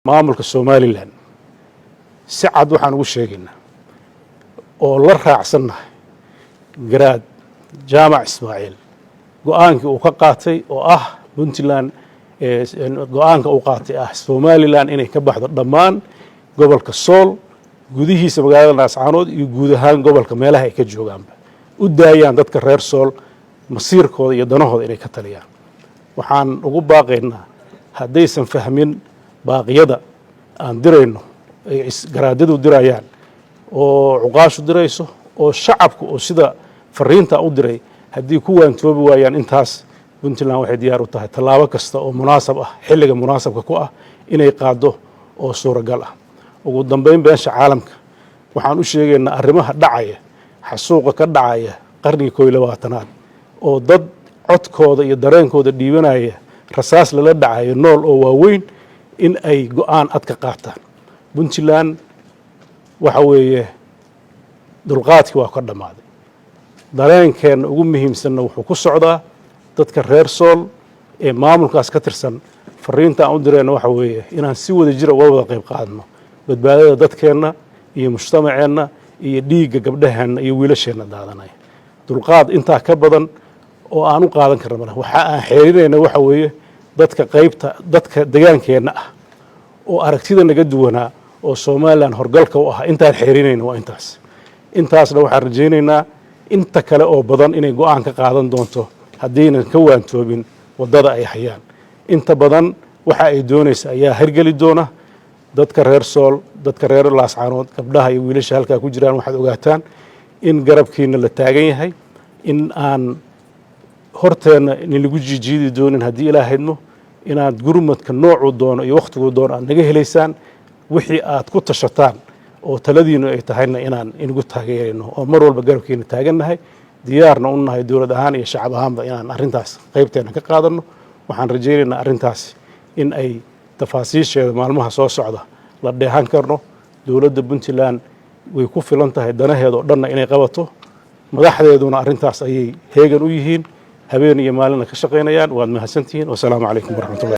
maamulka Somaliland si cad waxaan ugu sheegaynaa oo la raacsannahay garaad jaamac Ismaaciil go'aankii uu ka qaatay oo ah Puntland go'aanka uu qaatay ah Somaliland inay ka baxdo dhammaan gobolka Sool gudihiisa magaalada Naascaanood iyo guud ahaan gobolka meelaha ay ka joogaanba u daayaan dadka reer Sool masiirkooda iyo danahooda inay ka taliyaan waxaan ugu baaqaynaa haddaysan fahmin baaqyada aan dirayno ay garaadadu dirayaan oo cuqaashu dirayso oo shacabku oo sida fariinta u diray haddii ku waantoobi waayaan intaas Puntland waxay diyaar u tahay tallaabo kasta oo munaasab ah xilliga munaasabka ku ah inay qaado oo suuragal ah ugu dambeyn beesha caalamka waxaan u sheegaynaa arrimaha dhacaya xasuuqa ka dhacaya qarniga 21aad oo dad codkooda iyo dareenkooda dhiibanaya rasaas lala dhacayo nool oo waaweyn in ay go'aan ad ka qaataan Puntland waxa weeye dulqaadkii waa ka dhamaaday dareenkeena ugu muhiimsanna wuxuu ku socdaa dadka reer Sool ee maamulkaas ka tirsan fariinta aan u dirayna waxa weeye inaan si wada jir uga wada qayb qaadano badbaadada dadkeena iyo mujtamaceena iyo dhiigga gabdhaheena iyo wiilasheena daadanaya dulqaad intaa ka badan oo aan u qaadan karno malaha waxa aan xeerinayna waxa weeye dadka deegaankeena ah oo aragtida naga duwanaa oo Somaliland horgalka u ah intaan xeerinayna waa intaasna waxaan rajaynaynaa inta kale oo badan inay go'aan ka qaadan doonto haddaynan ka waantoobin wadada ay hayaan inta badan waxa ay doonaysaa ayaa hirgeli doona dadka reer Sool dadka reer Laascaanood gabdhaha iyo wiilasha halka ku jiraan waxaad ogaataan in garabkiina la taagan yahay in aan horteena in lagu jijiidi doonin haddii Ilaahayno inaad gurmadka noocu doono iyo waqtigu doono aad naga helaysaan wixii aad ku tashataan oo taladiinu ay tahayna inaan inagu taageerayno oo mar walba garabkiina taagannahay diyaarna u nahay dawlad ahaan iyo shacab ahaanba inaan arrintaas qaybteena ka qaadano waxaan rajaynaynaa arrintaas in ay tafaasiisheeda maalmaha soo socda la dheehan karno dawladda Puntland way ku filan tahay danaheeda oo dhanna inay qabato madaxdeeduna arrintaas ayay heegan u yihiin habeen iyo maalin ka shaqeynayaan waad mahadsantihiin wassalaamu calaykum waraxmatullahi